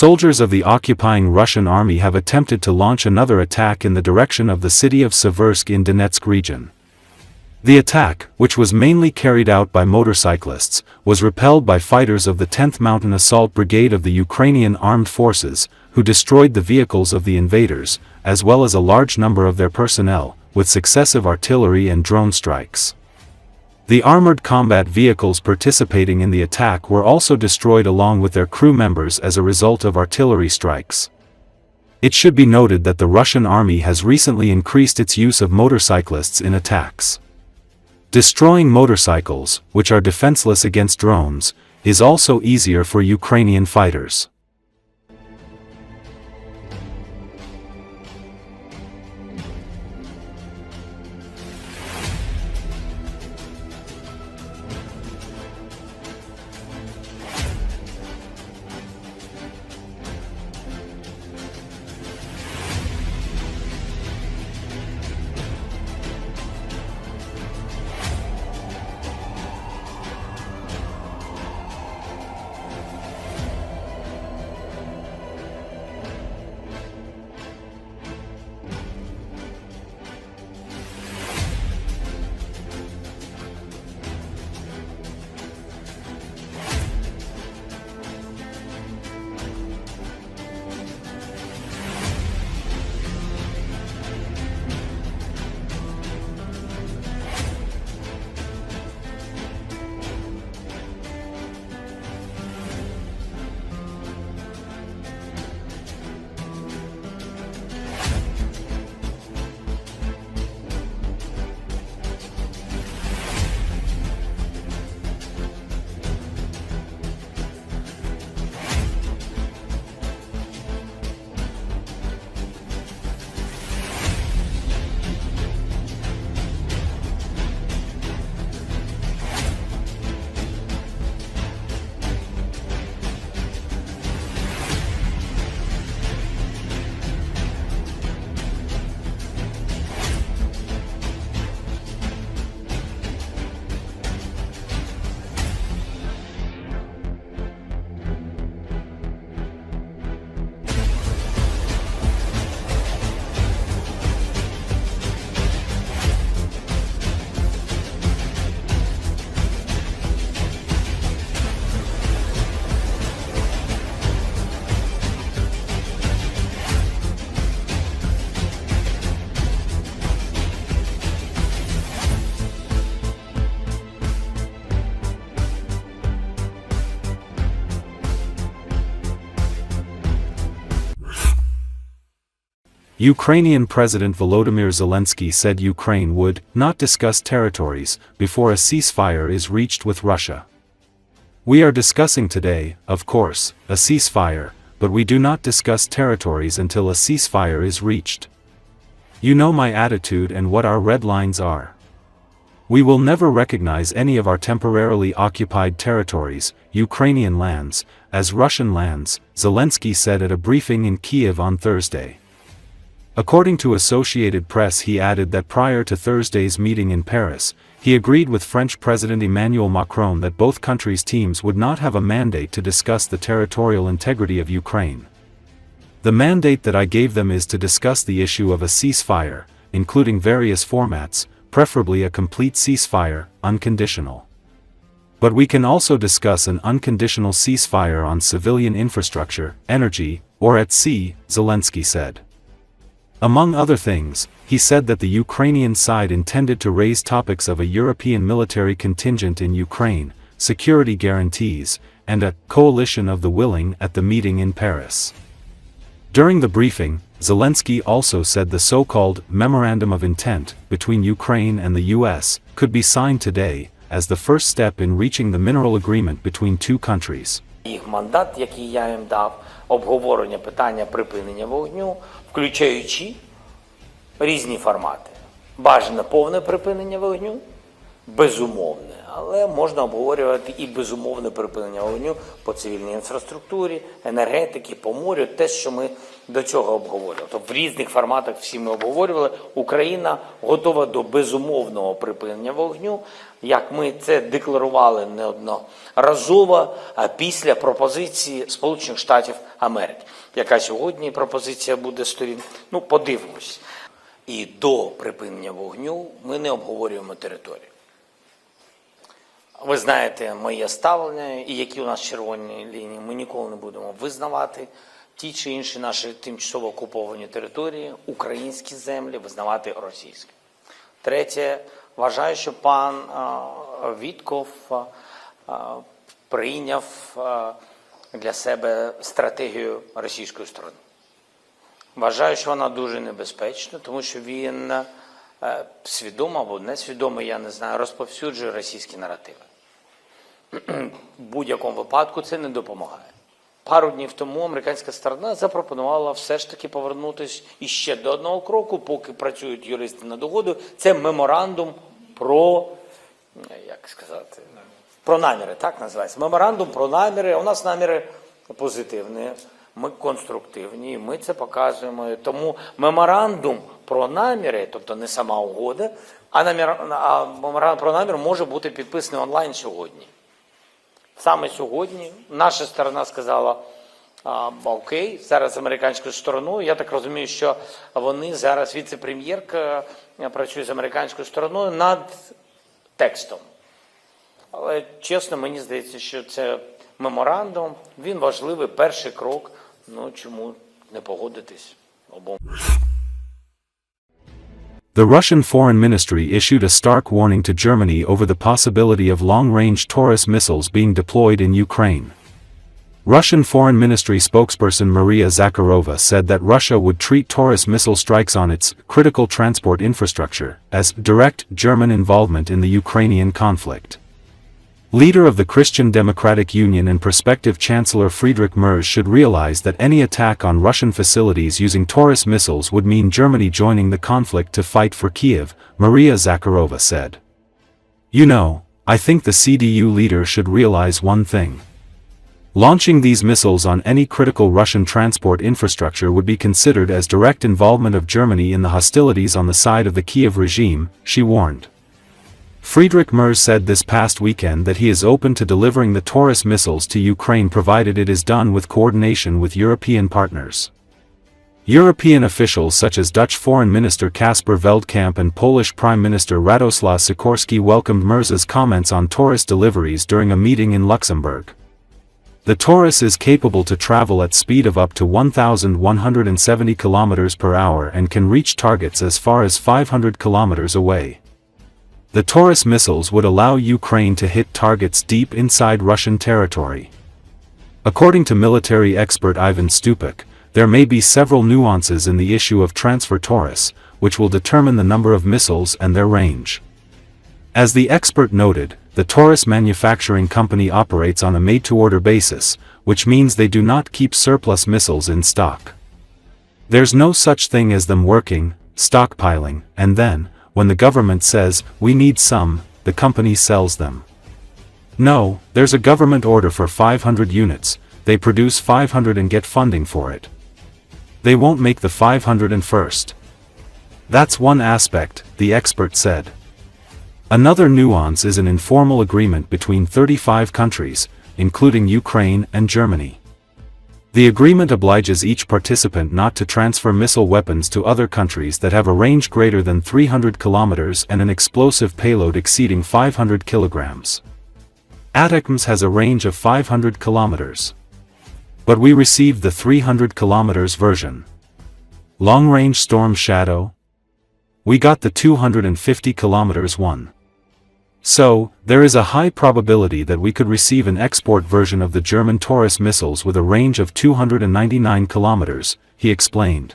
soldiers of the occupying Russian army have attempted to launch another attack in the direction of the city of Seversk in Donetsk region. The attack, which was mainly carried out by motorcyclists, was repelled by fighters of the 10th Mountain Assault Brigade of the Ukrainian Armed Forces, who destroyed the vehicles of the invaders, as well as a large number of their personnel, with successive artillery and drone strikes. The armored combat vehicles participating in the attack were also destroyed along with their crew members as a result of artillery strikes. It should be noted that the Russian army has recently increased its use of motorcyclists in attacks. Destroying motorcycles, which are defenseless against drones, is also easier for Ukrainian fighters. Ukrainian President Volodymyr Zelensky said Ukraine would not discuss territories before a ceasefire is reached with Russia. We are discussing today, of course, a ceasefire, but we do not discuss territories until a ceasefire is reached. You know my attitude and what our red lines are. We will never recognize any of our temporarily occupied territories, Ukrainian lands, as Russian lands, Zelensky said at a briefing in Kiev on Thursday. According to Associated Press, he added that prior to Thursday's meeting in Paris, he agreed with French President Emmanuel Macron that both countries' teams would not have a mandate to discuss the territorial integrity of Ukraine. The mandate that I gave them is to discuss the issue of a ceasefire, including various formats, preferably a complete ceasefire, unconditional. But we can also discuss an unconditional ceasefire on civilian infrastructure, energy, or at sea, Zelensky said. Among other things, he said that the Ukrainian side intended to raise topics of a European military contingent in Ukraine, security guarantees, and a coalition of the willing at the meeting in Paris. During the briefing, Zelensky also said the so-called Memorandum of Intent between Ukraine and the US could be signed today, as the first step in reaching the mineral agreement between two countries. Їх мандат, який я їм дав, обговорення питання припинення вогню, включаючи різні формати. Бажане повне припинення вогню, безумовне Але можна обговорювати і безумовне припинення вогню по цивільній інфраструктурі, енергетики, по морю, те, що ми до цього обговорювали. Тобто в різних форматах всі ми обговорювали. Україна готова до безумовного припинення вогню, як ми це декларували неодноразово після пропозиції Сполучених Штатів Америки. Яка сьогодні пропозиція буде сторін? Ну, подивимось. І до припинення вогню ми не обговорюємо територію. Ви знаєте моє ставлення і які у нас червоні лінії. Ми ніколи не будемо визнавати ті чи інші наші тимчасово окуповані території, українські землі, визнавати російські. Третє, вважаю, що пан Вітков прийняв для себе стратегію російської сторони. Вважаю, що вона дуже небезпечна, тому що він свідомо або несвідомо, я не знаю, розповсюджує російські наративи. В будь-якому випадку це не допомагає. Пару днів тому американська сторона запропонувала все ж таки повернутися іще до одного кроку, поки працюють юристи над угодою. Це меморандум про, як сказати, про наміри, так називається. Меморандум про наміри. У нас наміри позитивні, ми конструктивні, ми це показуємо. Тому меморандум про наміри, тобто не сама угода, а меморандум про намір може бути підписаний онлайн сьогодні. Саме сьогодні наша сторона сказала, окей, зараз з американською стороною. Я так розумію, що вони зараз, віце-прем'єрка працює з американською стороною над текстом. Але, чесно, мені здається, що це меморандум, він важливий, перший крок. Ну, чому не погодитись обом? The Russian Foreign Ministry issued a stark warning to Germany over the possibility of long-range Taurus missiles being deployed in Ukraine. Russian Foreign Ministry spokesperson Maria Zakharova said that Russia would treat Taurus missile strikes on its critical transport infrastructure as direct German involvement in the Ukrainian conflict. Leader of the Christian Democratic Union and prospective Chancellor Friedrich Merz should realize that any attack on Russian facilities using Taurus missiles would mean Germany joining the conflict to fight for Kiev, Maria Zakharova said. You know, I think the CDU leader should realize one thing. Launching these missiles on any critical Russian transport infrastructure would be considered as direct involvement of Germany in the hostilities on the side of the Kiev regime, she warned. Friedrich Merz said this past weekend that he is open to delivering the Taurus missiles to Ukraine provided it is done with coordination with European partners. European officials such as Dutch Foreign Minister Kasper Veldkamp and Polish Prime Minister Radoslaw Sikorski welcomed Merz's comments on Taurus deliveries during a meeting in Luxembourg. The Taurus is capable to travel at speed of up to 1,170 km per hour and can reach targets as far as 500 km away. The Taurus missiles would allow Ukraine to hit targets deep inside Russian territory. According to military expert Ivan Stupik, there may be several nuances in the issue of transfer Taurus, which will determine the number of missiles and their range. As the expert noted, the Taurus manufacturing company operates on a made-to-order basis, which means they do not keep surplus missiles in stock. There's no such thing as them working, stockpiling, and then, when the government says, we need some, the company sells them. No, there's a government order for 500 units, they produce 500 and get funding for it. They won't make the 501st. That's one aspect, the expert said. Another nuance is an informal agreement between 35 countries, including Ukraine and Germany. The agreement obliges each participant not to transfer missile weapons to other countries that have a range greater than 300 kilometers and an explosive payload exceeding 500 kilograms. ATACMS has a range of 500 kilometers. But we received the 300 kilometers version. Long-range Storm Shadow? We got the 250 kilometers one. So, there is a high probability that we could receive an export version of the German Taurus missiles with a range of 299 kilometers, he explained.